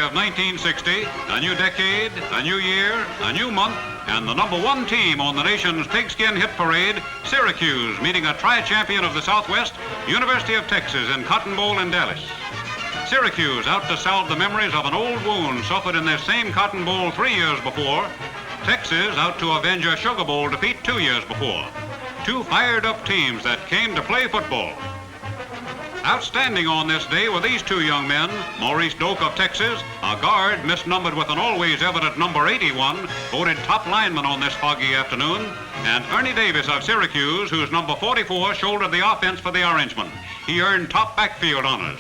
of 1960, a new decade, a new year, a new month, and the #1 team on the nation's pigskin hit parade, Syracuse, meeting a tri-champion of the Southwest, University of Texas in Cotton Bowl in Dallas. Syracuse out to salve the memories of an old wound suffered in this same Cotton Bowl 3 years before. Texas out to avenge a Sugar Bowl defeat 2 years before. Two fired-up teams that came to play football. Outstanding on this day were these two young men, Maurice Doak of Texas, a guard misnumbered with an always evident number 81, voted top lineman on this foggy afternoon, and Ernie Davis of Syracuse, whose number 44 shouldered the offense for the Orangemen. He earned top backfield honors.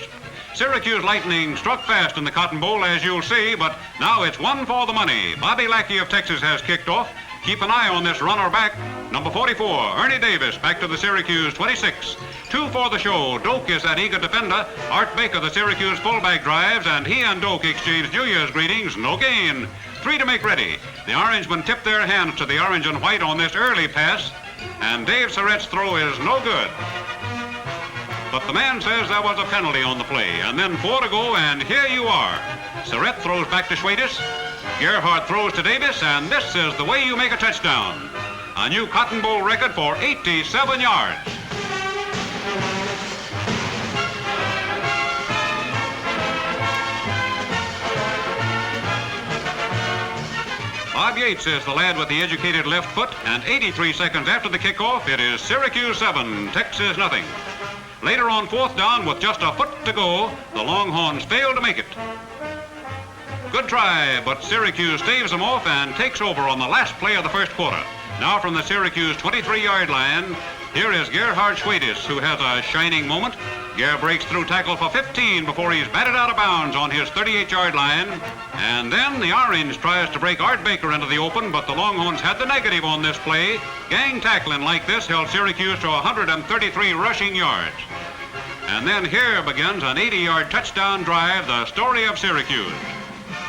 Syracuse Lightning struck fast in the Cotton Bowl, as you'll see, but now it's one for the money. Bobby Lackey of Texas has kicked off. Keep an eye on this runner back. Number 44, Ernie Davis, back to the Syracuse 26. 2 for the show. Doak is that eager defender. Art Baker, the Syracuse fullback, drives, and he and Doak exchange New Year's greetings. No gain. 3 to make ready. The Orangemen tip their hands to the orange and white on this early pass, and Dave Surratt's throw is no good. But the man says there was a penalty on the play, and then 4 to go, and here you are. Surratt throws back to Schwedis. Gerhardt throws to Davis, and this is the way you make a touchdown. A new Cotton Bowl record for 87 yards. Bob Yates is the lad with the educated left foot, and 83 seconds after the kickoff, it is Syracuse 7, Texas nothing. Later on 4th down with just a foot to go, the Longhorns fail to make it. Good try, but Syracuse staves them off and takes over on the last play of the first quarter. Now from the Syracuse 23-yard line, here is Gerhard Schwedis, who has a shining moment. Ger breaks through tackle for 15 before he's batted out of bounds on his 38-yard line. And then the Orange tries to break Art Baker into the open, but the Longhorns had the negative on this play. Gang tackling like this held Syracuse to 133 rushing yards. And then here begins an 80-yard touchdown drive, the story of Syracuse.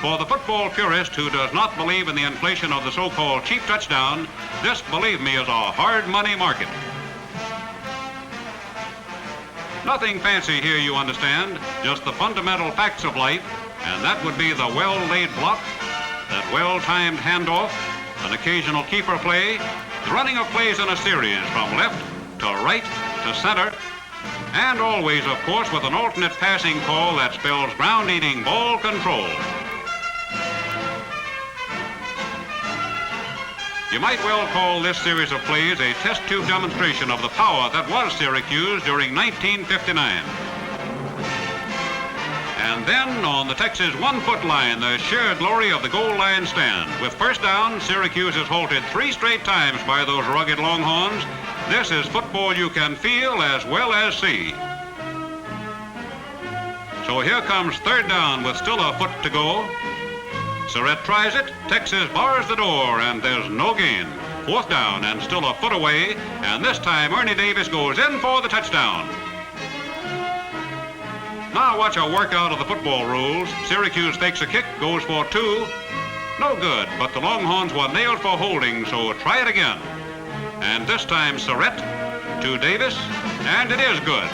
For the football purist who does not believe in the inflation of the so-called cheap touchdown, this, believe me, is a hard money market. Nothing fancy here, you understand, just the fundamental facts of life, and that would be the well-laid block, that well-timed handoff, an occasional keeper play, the running of plays in a series from left to right to center, and always, of course, with an alternate passing call that spells ground-eating ball control. You might well call this series of plays a test tube demonstration of the power that was Syracuse during 1959. And then on the Texas 1-foot line, the sheer glory of the goal line stand. With first down, Syracuse is halted 3 straight times by those rugged Longhorns. This is football you can feel as well as see. So here comes 3rd down with still a foot to go. Surratt tries it, Texas bars the door, and there's no gain. 4th down and still a foot away, and this time Ernie Davis goes in for the touchdown. Now watch a workout of the football rules. Syracuse takes a kick, goes for 2. No good, but the Longhorns were nailed for holding, so try it again. And this time Surratt to Davis, and it is good.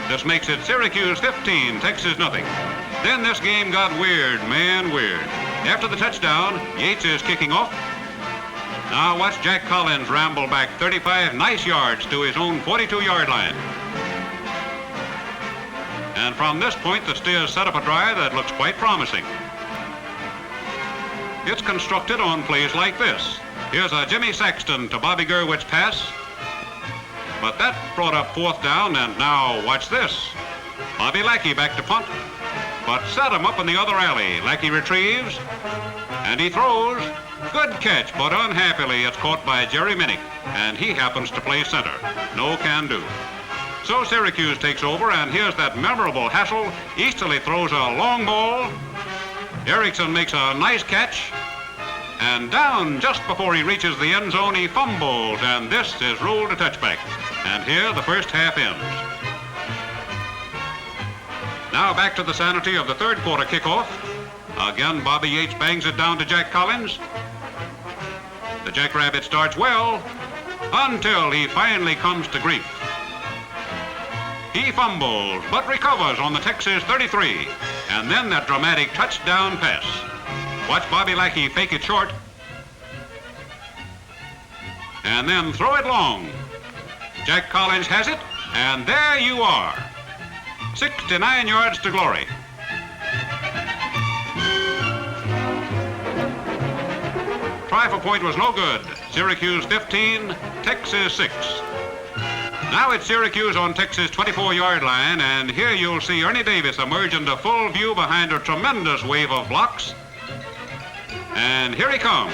This makes it Syracuse 15, Texas nothing. Then this game got weird, man, weird. After the touchdown, Yates is kicking off. Now watch Jack Collins ramble back 35 nice yards to his own 42-yard line. And from this point, the Steers set up a drive that looks quite promising. It's constructed on plays like this. Here's a Jimmy Saxton to Bobby Gerwitz's pass. But that brought up 4th down, and now watch this. Bobby Lackey back to punt, but set him up in the other alley. Lackey retrieves, and he throws. Good catch, but unhappily it's caught by Jerry Minnick, and he happens to play center. No can do. So Syracuse takes over, and here's that memorable hassle. Easterly throws a long ball. Erickson makes a nice catch, and down just before he reaches the end zone, he fumbles, and this is ruled a touchback. And here the first half ends. Now back to the sanity of the 3rd quarter kickoff. Again, Bobby Yates bangs it down to Jack Collins. The Jackrabbit starts well until he finally comes to grief. He fumbles, but recovers on the Texas 33. And then that dramatic touchdown pass. Watch Bobby Lackey fake it short. And then throw it long. Jack Collins has it, and there you are. 69 yards to glory. Try for point was no good. Syracuse 15, Texas 6. Now it's Syracuse on Texas' 24-yard line, and here you'll see Ernie Davis emerge into full view behind a tremendous wave of blocks. And here he comes.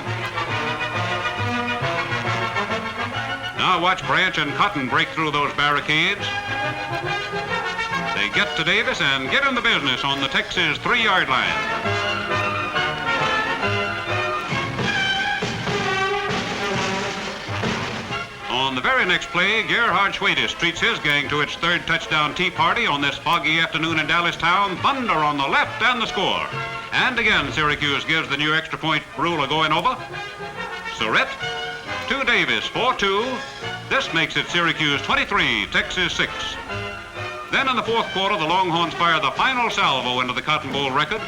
Now watch Branch and Cotton break through those barricades. They get to Davis and get in the business on the Texas 3-yard line. On the very next play, Gerhard Schwedis treats his gang to its third touchdown tea party on this foggy afternoon in Dallas town. Thunder on the left and the score. And again, Syracuse gives the new extra point rule a going over. Surrett to Davis, 4-2. This makes it Syracuse 23, Texas 6. Then in the fourth quarter, the Longhorns fire the final salvo into the Cotton Bowl record.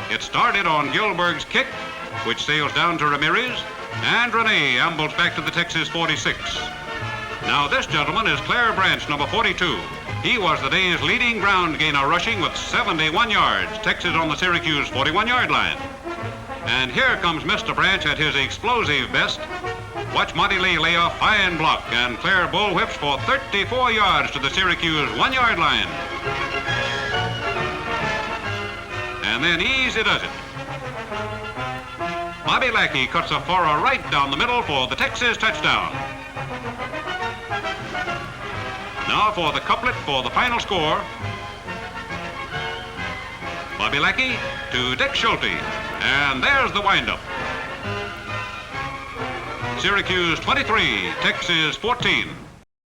It started on Gilberg's kick, which sails down to Ramirez, and Rene ambles back to the Texas 46. Now this gentleman is Claire Branch, number 42. He was the day's leading ground gainer, rushing with 71 yards. Texas on the Syracuse 41-yard line. And here comes Mr. Branch at his explosive best. Watch Monty Lee lay a fine block, and Claire bullwhips for 34 yards to the Syracuse 1-yard line. And then easy does it. Bobby Lackey cuts a furrow right down the middle for the Texas touchdown. Now for the couplet for the final score. Bobby Lackey to Dick Schulte. And there's the windup. Syracuse 23, Texas 14.